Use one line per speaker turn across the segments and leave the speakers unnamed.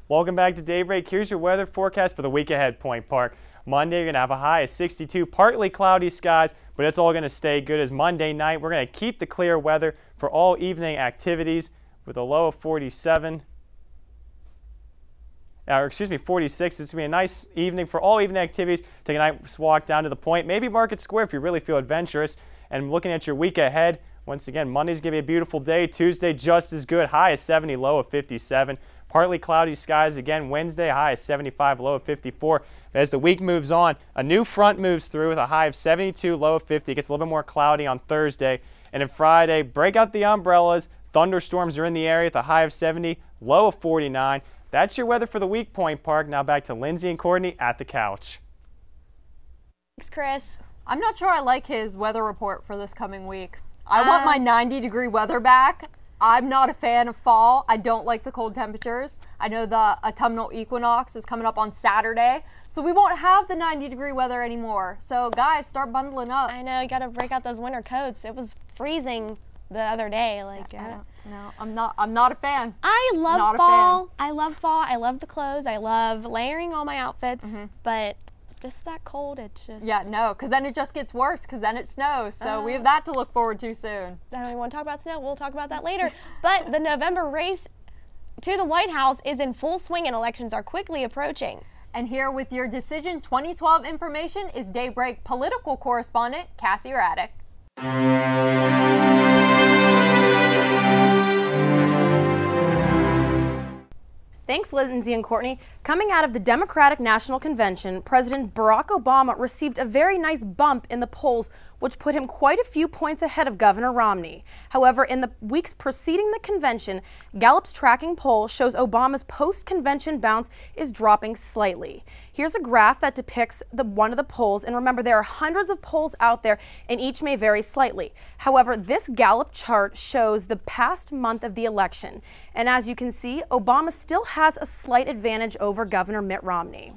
Welcome back to Daybreak. Here's your weather forecast for the week ahead, Point Park. Monday, you're going to have a high of 62, partly cloudy skies, but it's all going to stay good as Monday night. We're going to keep the clear weather for all evening activities with a low of 47. 46. It's going to be a nice evening for all evening activities. Take a nice walk down to the Point, maybe Market Square if you really feel adventurous. And looking at your week ahead, once again, Monday's going to be a beautiful day. Tuesday, just as good, high of 70, low of 57. Partly cloudy skies again Wednesday, high of 75, low of 54. As the week moves on, a new front moves through with a high of 72, low of 50. It gets a little bit more cloudy on Thursday. And then Friday, break out the umbrellas. Thunderstorms are in the area with a high of 70, low of 49. That's your weather for the week, Point Park. Now back to Lindsey and Courtney at the couch.
Thanks, Chris.
I'm not sure I like his weather report for this coming week. I want my 90-degree weather back. I'm not a fan of fall. I don't like the cold temperatures. I know the autumnal equinox is coming up on Saturday, so we won't have the 90-degree weather anymore. So guys, start bundling up.
I know, you gotta break out those winter coats. It was freezing the other day.
No, I'm not a fan.
I love fall. I love fall. I love the clothes. I love layering all my outfits, but just that cold, it just...
Yeah, no, because then it just gets worse, because then it snows, so we have that to look forward to soon.
I don't even want to talk about snow. We'll talk about that later. But the November race to the White House is in full swing and elections are quickly approaching.
And here with your Decision 2012 information is Daybreak political correspondent Cassie Radack.
Thanks, Lindsey and Courtney. Coming out of the Democratic National Convention, President Barack Obama received a very nice bump in the polls, which put him quite a few points ahead of Governor Romney. However, in the weeks preceding the convention, Gallup's tracking poll shows Obama's post-convention bounce is dropping slightly. Here's a graph that depicts one of the polls, and remember there are hundreds of polls out there and each may vary slightly. However, this Gallup chart shows the past month of the election, and as you can see, Obama still has a slight advantage over Governor Mitt Romney.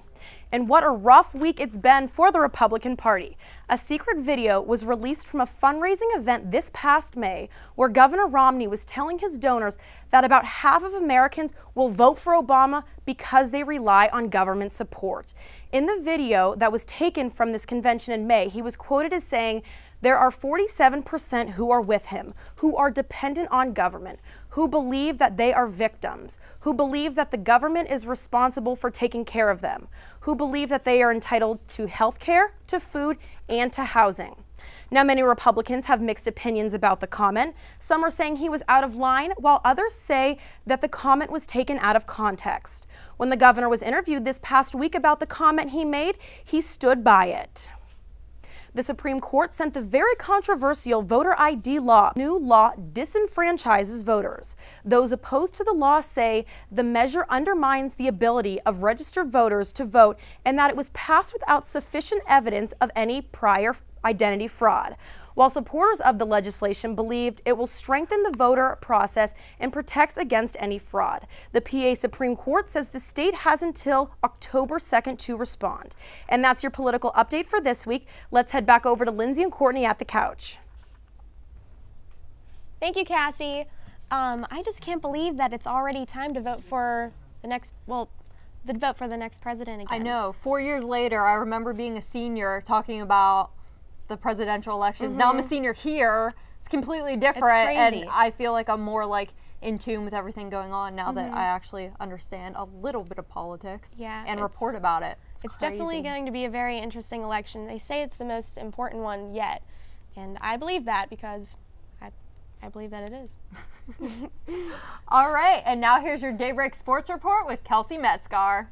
And what a rough week it's been for the Republican Party. A secret video was released from a fundraising event this past May where Governor Romney was telling his donors that about half of Americans will vote for Obama because they rely on government support. In the video that was taken from this convention in May, he was quoted as saying, "There are 47% who are with him, who are dependent on government, who believe that they are victims, who believe that the government is responsible for taking care of them, who believe that they are entitled to health care, to food, and to housing." Now, many Republicans have mixed opinions about the comment. Some are saying he was out of line, while others say that the comment was taken out of context. When the governor was interviewed this past week about the comment he made, he stood by it. The Supreme Court sent the very controversial voter ID law. New law disenfranchises voters. Those opposed to the law say the measure undermines the ability of registered voters to vote and that it was passed without sufficient evidence of any prior identity fraud. While supporters of the legislation believed it will strengthen the voter process and protects against any fraud. The PA Supreme Court says the state has until October 2nd to respond. And that's your political update for this week. Let's head back over to Lindsey and Courtney at the couch.
Thank you, Cassie. I just can't believe that it's already time to vote for the next, vote for the next president again.
I know. 4 years later, I remember being a senior talking about the presidential elections. Now I'm a senior here. It's completely different, and I feel like I'm more in tune with everything going on now that I actually understand a little bit of politics and report about it.
It's definitely going to be a very interesting election. They say it's the most important one yet, and I believe that because I believe that it is.
All right, and now here's your Daybreak Sports Report with Kelsie Metzgar.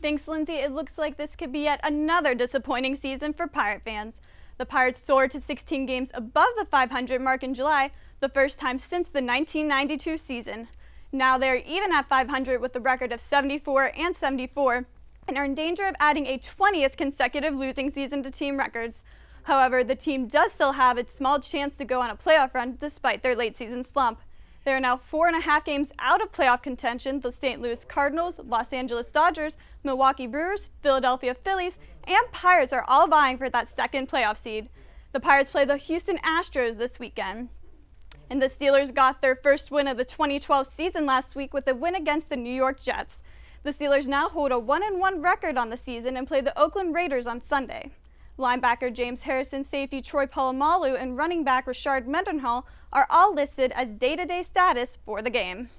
Thanks, Lindsey. It looks like this could be yet another disappointing season for Pirate fans. The Pirates soared to 16 games above the 500 mark in July, the first time since the 1992 season. Now they're even at 500 with a record of 74 and 74 and are in danger of adding a 20th consecutive losing season to team records. However, the team does still have its small chance to go on a playoff run despite their late season slump. They are now 4.5 games out of playoff contention. The St. Louis Cardinals, Los Angeles Dodgers, Milwaukee Brewers, Philadelphia Phillies, and Pirates are all vying for that second playoff seed. The Pirates play the Houston Astros this weekend. And the Steelers got their first win of the 2012 season last week with a win against the New York Jets. The Steelers now hold a 1-1 record on the season and play the Oakland Raiders on Sunday. Linebacker James Harrison, safety Troy Polamalu, and running back Rashard Mendenhall are all listed as day-to-day status for the game.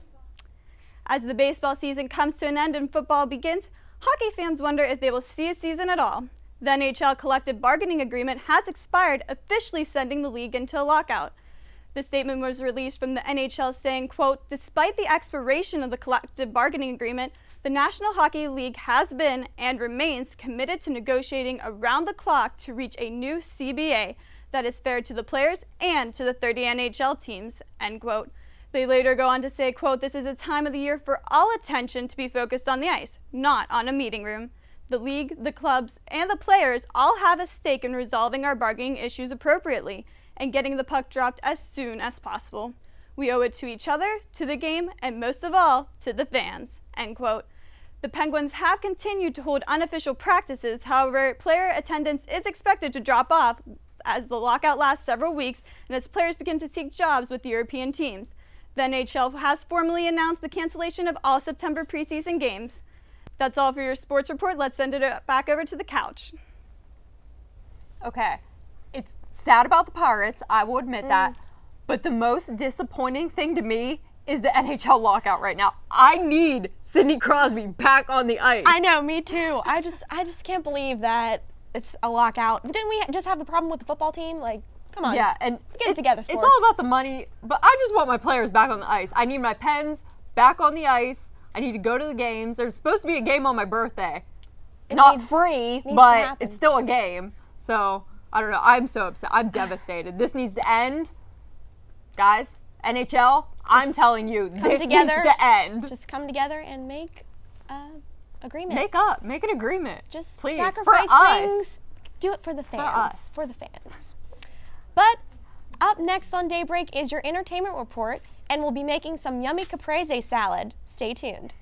As the baseball season comes to an end and football begins, hockey fans wonder if they will see a season at all. The NHL collective bargaining agreement has expired, officially sending the league into a lockout. The statement was released from the NHL saying, quote, "Despite the expiration of the collective bargaining agreement, the National Hockey League has been and remains committed to negotiating around the clock to reach a new CBA that is fair to the players and to the 30 NHL teams," end quote. They later go on to say, quote, "This is a time of the year for all attention to be focused on the ice, not on a meeting room. The league, the clubs, and the players all have a stake in resolving our bargaining issues appropriately and getting the puck dropped as soon as possible. We owe it to each other, to the game, and most of all, to the fans," end quote. The Penguins have continued to hold unofficial practices. However, player attendance is expected to drop off as the lockout lasts several weeks and as players begin to seek jobs with European teams. The NHL has formally announced the cancellation of all September preseason games. That's all for your sports report. Let's send it back over to the couch.
Okay, it's sad about the Pirates, I will admit that, but the most disappointing thing to me is the NHL lockout right now. I need Sidney Crosby back on the ice.
I know, me too. I just can't believe that it's a lockout. Didn't we just have the problem with the football team? Like, come on.
Yeah, and
get it together, sports.
It's all about the money, but I just want my players back on the ice. I need my Pens back on the ice. I need to go to the games. There's supposed to be a game on my birthday. Not free, but it's still a game. So, I don't know. I'm so upset. I'm devastated. This needs to end. Guys, NHL, I'm telling you, this needs to end.
Just come together and make agreement.
Make an agreement.
Just
please,
sacrifice things. Do it for the fans.
For
the fans. But up next on Daybreak is your entertainment report, and we'll be making some yummy caprese salad. Stay tuned.